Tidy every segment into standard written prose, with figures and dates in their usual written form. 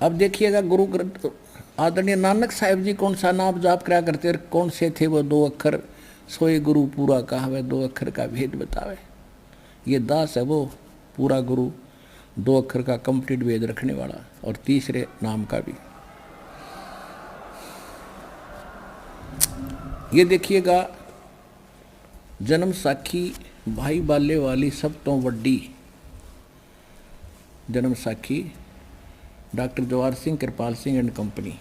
अब देखिएगा गुरु ग्रंथ आदरणीय नानक साहिब जी कौन सा नाम जाप करा करते और कौन से थे वो 2 अक्षर सोए गुरु पूरा कहावे 2 अक्षर का भेद बतावे। ये दास है वो पूरा गुरु 2 अक्षर का कंप्लीट वेद रखने वाला और तीसरे नाम का भी। ये देखिएगा जन्म साखी भाई बाले वाली सब तो वड्डी जन्म साखी doctor Jawahar Singh Kirpal Singh and company.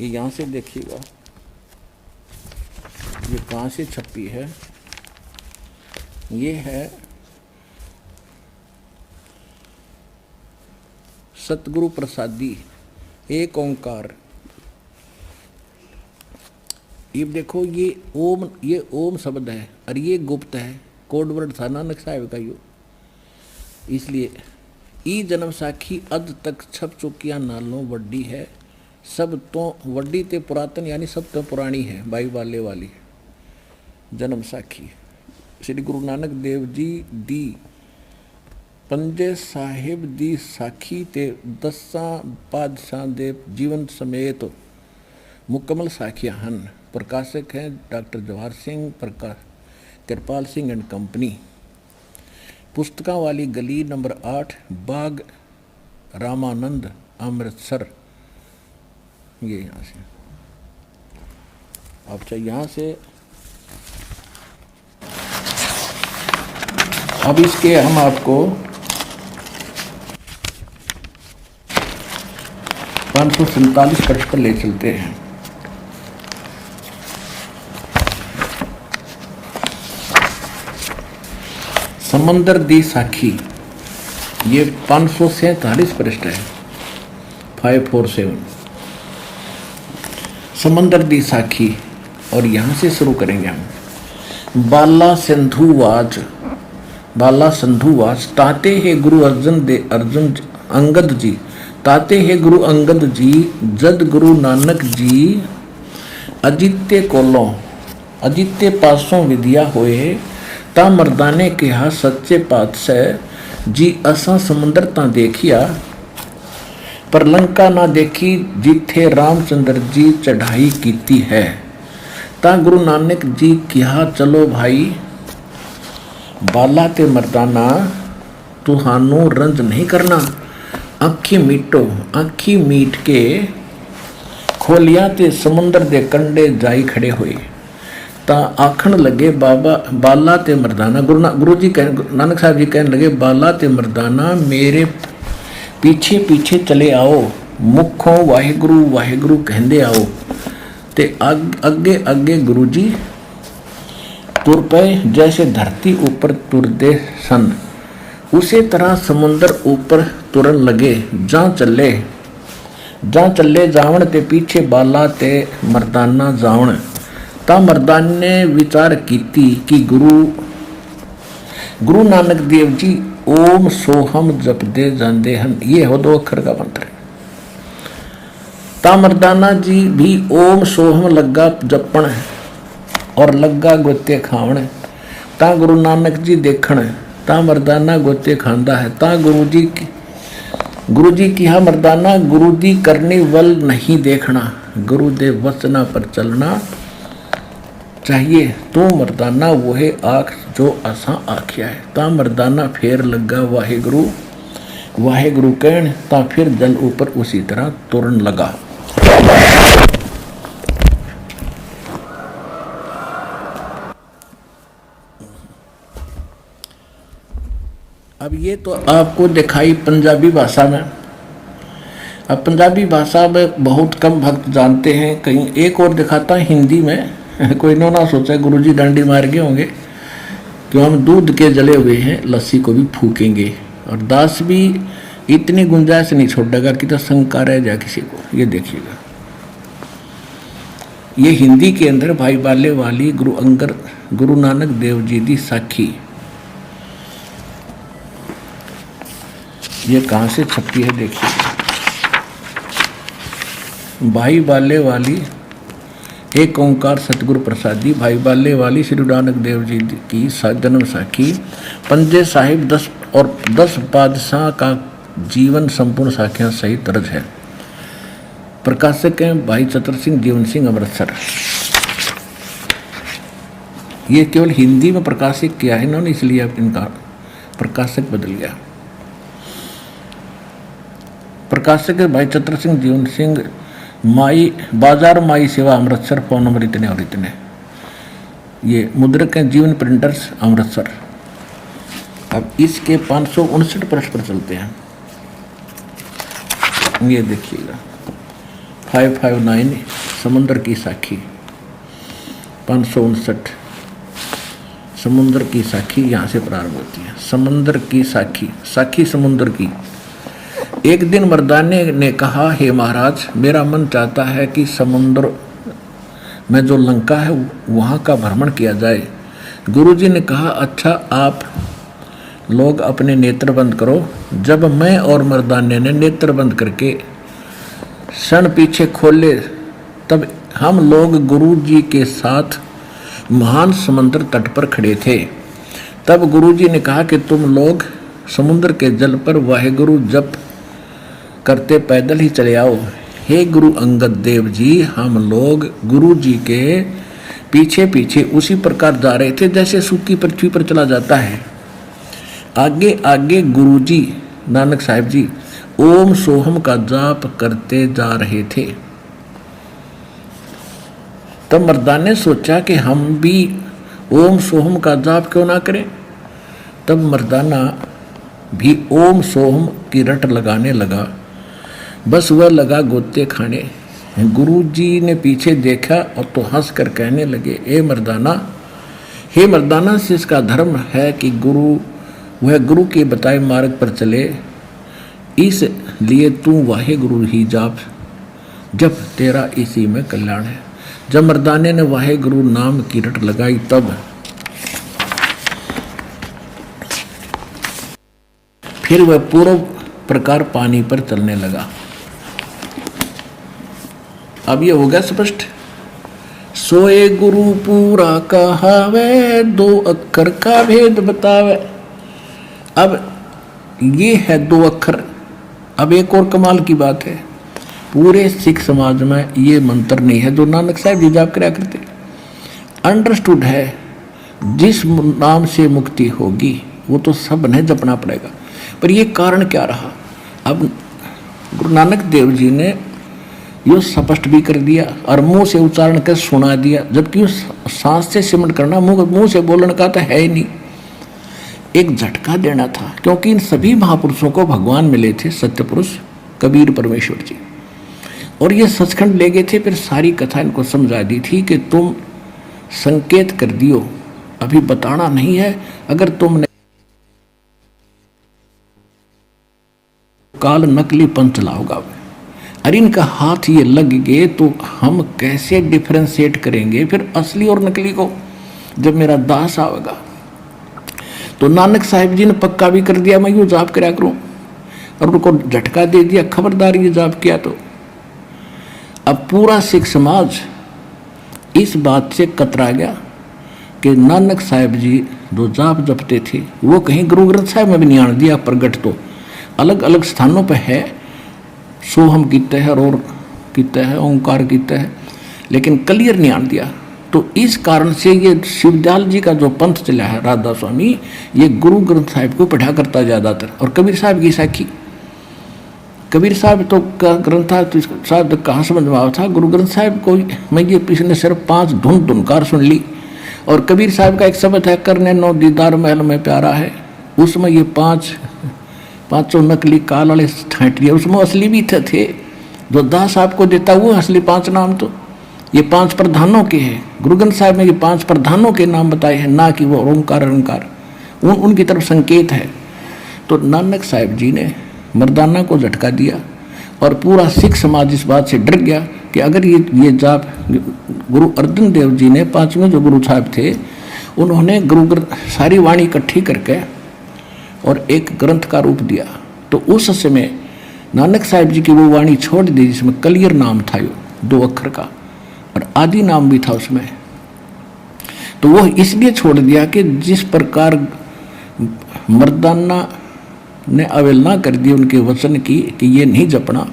ये यहाँ से देखिएगा ये कहाँ से छपी है। ये है सतगुरु प्रसादी एक ओंकार। ये देखो ये ओम शब्द है और ये गुप्त है कोड वर्ड था नानक साहिब का यो। इसलिए ई जन्म साखी अद तक छप चुकिया नालों वड्डी है सब तो वड्डी ते पुरातन यानी सब तो पुरानी है बाई वाले वाली जन्म साखी। श्री गुरु नानक देव जी दी पंजे साहिब दी साखी ते 10 पातशाह दे जीवन समेत मुकम्मल साखियां हन। प्रकाशक हैं doctor Jawahar Singh Kirpal Singh and company. पुस्तकां वाली गली नंबर 8 बाग रामानंद अमृतसर। ये यहाँ से अब चाहिए यहाँ से अब इसके हम आपको 547 पृष्ठ पर ले चलते हैं। समंदर दी साखी ये 547 पृष्ठ है 547 समंदर दी साखी। और यहाँ से शुरू करेंगे हम। बाला संधुवाज ताते है गुरु अर्जुन अंगद जी ताते है गुरु अंगद जी जद गुरु नानक जी अजित्य पासों विद्या होए ता मर्दाने कहा सच्चे पातशाह जी असा समुंदर ता देखिया पर लंका ना देखी जिथे रामचंद्र जी चढ़ाई कीती है। ता गुरु नानक जी कहा चलो भाई बाला ते मर्दाना तुहानू रंज नहीं करना आखी मीटो आखी मीट के खोलिया ते समुंदर दे कंडे जाई खड़े हुए। ता आखण लगे बाबा बाला ते मर्दाना गुरु जी नानक साहब जी कहने लगे बाला ते मर्दाना मेरे पीछे पीछे चले आओ मुखों वाहिगुरु वाहिगुरु कहंदे आओ। ते अगे अगे गुरु जी तुर पे जैसे धरती ऊपर तुरदे सन उसी तरह समुंदर ऊपर तुरन लगे। जा चले जावण ते पीछे बाला ते मर्दाना जावण। ता मर्दान ने विचार कीती कि गुरु नानक देव जी ओम सोहम जपदे जांदे हन। ये हो 2 अक्षर का मंत्र। ता मर्दाना जी भी ओम सोहम लगा जपण और लगा गोते खावण। ता गुरु नानक जी देखण ता मर्दाना गोते खांदा है। ता गुरु जी कहा मर्दाना गुरु दी करनी वल नहीं देखना गुरु दे वचना पर चलना चाहिए। तो मर्दाना वह आख जो असा आख्या है। ता मर्दाना फेर लगा वाहिगुरु वाहिगुरु कहन ता फिर जल ऊपर उसी तरह तुरन लगा। अब ये तो आपको दिखाई पंजाबी भाषा में। अब पंजाबी भाषा में बहुत कम भक्त जानते हैं। कहीं एक और दिखाता है हिंदी में कोई ना सोचा गुरुजी डंडी मार गए होंगे कि हम दूध के जले हुए हैं लस्सी को भी फूकेंगे। और दास भी इतनी गुंजाइश नहीं छोड़ेगा कि तो शंका रह जाए किसी को। ये देखिएगा ये हिंदी के अंदर भाई बाले वाली गुरु नानक देव जी दी साखी। ये कहाँ से छपी है देखिए। भाई बाले वाली एक ओंकार सतगुरु प्रसादी भाई बाले वाली श्री नानक देव जी की जन्म साखी पंजे साहिब 10 और 10 बादशाह का जीवन संपूर्ण साखियां सहित दर्ज है। प्रकाशक हैं भाई चतर सिंह जीवन सिंह अमृतसर। ये केवल हिंदी में प्रकाशित किया है इन्होंने, इसलिए अब इनका प्रकाशक बदल गया। प्रकाशक है भाई चतर सिंह जीवन सिंह, माई बाजार माई सेवा अमृतसर, फोन नंबर इतने और इतने। ये मुद्रक हैं जीवन प्रिंटर्स अमृतसर। अब इसके 559 पृष्ठ पर चलते हैं। ये देखिएगा 559 समुद्र की साखी, 559 समुद्र की साखी यहाँ से प्रारंभ होती है। समुद्र की साखी, साखी समुद्र की। एक दिन मर्दाने ने कहा, हे महाराज, मेरा मन चाहता है कि समुद्र में जो लंका है वहाँ का भ्रमण किया जाए। गुरुजी ने कहा, अच्छा आप लोग अपने नेत्र बंद करो। जब मैं और मर्दाने ने नेत्र बंद करके क्षण पीछे खोले, तब हम लोग गुरुजी के साथ महान समुद्र तट पर खड़े थे। तब गुरुजी ने कहा कि तुम लोग समुद्र के जल पर वाहेगुरु जप करते पैदल ही चले आओ। हे गुरु अंगद देव जी, हम लोग गुरुजी के पीछे पीछे उसी प्रकार जा रहे थे जैसे सूखी पृथ्वी पर चला जाता है। आगे आगे गुरुजी नानक साहिब जी ओम सोहम का जाप करते जा रहे थे। तब मर्दाने ने सोचा कि हम भी ओम सोहम का जाप क्यों ना करें। तब मर्दाना भी ओम सोहम की रट लगाने लगा। बस वह लगा गोते खाने। गुरुजी ने पीछे देखा और तो हंस कर कहने लगे, हे मर्दाना, शिष्य का धर्म है कि वह गुरु के बताए मार्ग पर चले, इसलिए तू वाहे गुरु ही जाप, जब तेरा इसी में कल्याण है। जब मर्दाने ने वाहे गुरु नाम की रट लगाई, तब फिर वह पूर्व प्रकार पानी पर चलने लगा। अब ये हो गया स्पष्ट। सोए गुरु पूरा कहावे, दो अक्षर का भेद बतावे। अब ये है दो अक्षर। अब एक और कमाल की बात है, पूरे सिख समाज में ये मंत्र नहीं है जो नानक साहिब जी जाप कराया करते। अंडरस्टूड है, जिस नाम से मुक्ति होगी वो तो सब ने जपना पड़ेगा। पर ये कारण क्या रहा? अब गुरु नानक देव जी ने यो स्पष्ट भी कर दिया और मुंह से उच्चारण कर सुना दिया, जबकि उस सांस से सिमट करना, मुंह से बोलने का तो है ही नहीं। एक झटका देना था, क्योंकि इन सभी महापुरुषों को भगवान मिले थे, सत्य पुरुष कबीर परमेश्वर जी, और ये सचखंड ले गए थे। फिर सारी कथा इनको समझा दी थी कि तुम संकेत कर दियो, अभी बताना नहीं है। अगर तुमने काल नकली पंथ लाओगा, अरे इनका हाथ ये लग गए तो हम कैसे डिफरेंशिएट करेंगे फिर असली और नकली को, जब मेरा दास आवेगा। तो नानक साहिब जी ने पक्का भी कर दिया, मैं यूँ जाप कराया करूँ, और उनको झटका दे दिया, खबरदार ये जाप किया तो। अब पूरा सिख समाज इस बात से कतरा गया कि नानक साहिब जी जो जाप जपते थे वो कहीं गुरु ग्रंथ साहिब में भी नहीं आने दिया। प्रगट तो अलग अलग स्थानों पर है, सोहम कीता है और कीता है, ओंकार कीता है, लेकिन क्लियर नहीं आने दिया। तो इस कारण से ये शिवदयाल जी का जो पंथ चला है राधा स्वामी, ये गुरु ग्रंथ साहिब को पढ़ा करता ज़्यादातर। और कबीर साहब की साखी, कबीर साहब तो ग्रंथ था तो साहब तक कहाँ समझ में आया था। गुरु ग्रंथ साहिब को मैं ये पिछले सिर्फ 5 धुनकार सुन ली। और कबीर साहब का एक शब्द है, करने नो दीदार महल में प्यारा है, उसमें ये पाँचों नकली काल वाले ठाट लिया। उसमें असली भी थे, जो दास आपको देता वो असली 5 नाम। तो ये 5 प्रधानों के हैं, गुरु ग्रंथ साहिब में ये 5 प्रधानों के नाम बताए हैं, ना कि वो ओंकार अहंकार उनकी तरफ संकेत है। तो नानक साहिब जी ने मर्दाना को झटका दिया और पूरा सिख समाज इस बात से डर गया कि अगर ये जाप गुरु अर्जन देव जी ने 5वें जो गुरु साहब थे, उन्होंने सारी वाणी इकट्ठी करके और एक ग्रंथ का रूप दिया, तो उस समय नानक साहिब जी की वो वाणी छोड़ दी जिसमें क्लियर नाम था, यो 2 अक्षर का, और आदि नाम भी था उसमें। तो वो इसलिए छोड़ दिया कि जिस प्रकार मर्दाना ने अवहेलना कर दी उनके वचन की कि ये नहीं जपना,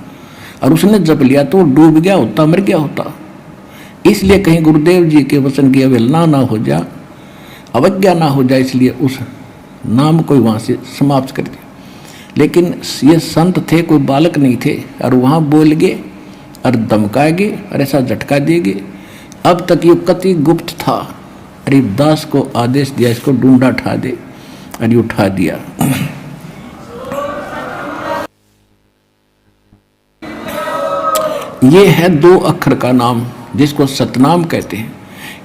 और उसने जप लिया तो वो डूब गया होता, मर गया होता। इसलिए कहीं गुरुदेव जी के वचन की अवहेलना ना हो जाए, अवज्ञा ना हो जाए, इसलिए उस नाम को वहाँ से समाप्त कर दिया। लेकिन ये संत थे, कोई बालक नहीं थे, और वहाँ बोल गए और धमकाएंगे और ऐसा झटका देंगे। अब तक ये कति गुप्त था। रविदास को आदेश दिया इसको ढूंढा उठा दे, और ये उठा दिया। ये है 2 अक्षर का नाम जिसको सतनाम कहते हैं।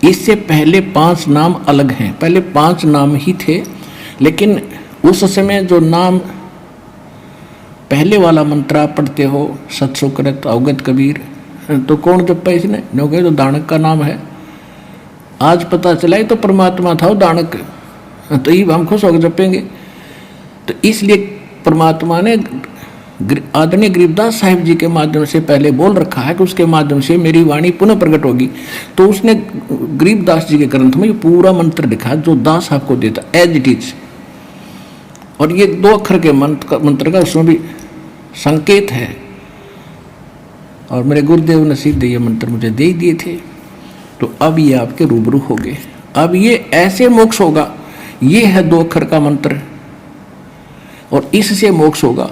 इससे पहले 5 नाम अलग हैं। पहले 5 नाम ही थे, लेकिन उस समय जो नाम पहले वाला मंत्र आप पढ़ते हो, सत्सुकृत अवगत कबीर, तो कौन जपा इसने? जो कहे तो दानक का नाम है। आज पता चला ही तो परमात्मा था वो दानक, तो ये हम खुश होकर जपेंगे। तो इसलिए परमात्मा ने आदरणीय गरीबदास साहिब जी के माध्यम से पहले बोल रखा है कि उसके माध्यम से मेरी वाणी पुनः प्रकट होगी। तो उसने गरीबदास जी के ग्रंथ में ये पूरा मंत्र लिखा जो दास आपको देता एज इट इज। और ये 2 अक्षर के मंत्र का उसमें भी संकेत है। और मेरे गुरुदेव ने सीधे ये मंत्र मुझे दे दिए थे, तो अब ये आपके रूबरू हो गए। अब ये ऐसे मोक्ष होगा। ये है 2 अक्षर का मंत्र, और इससे मोक्ष होगा।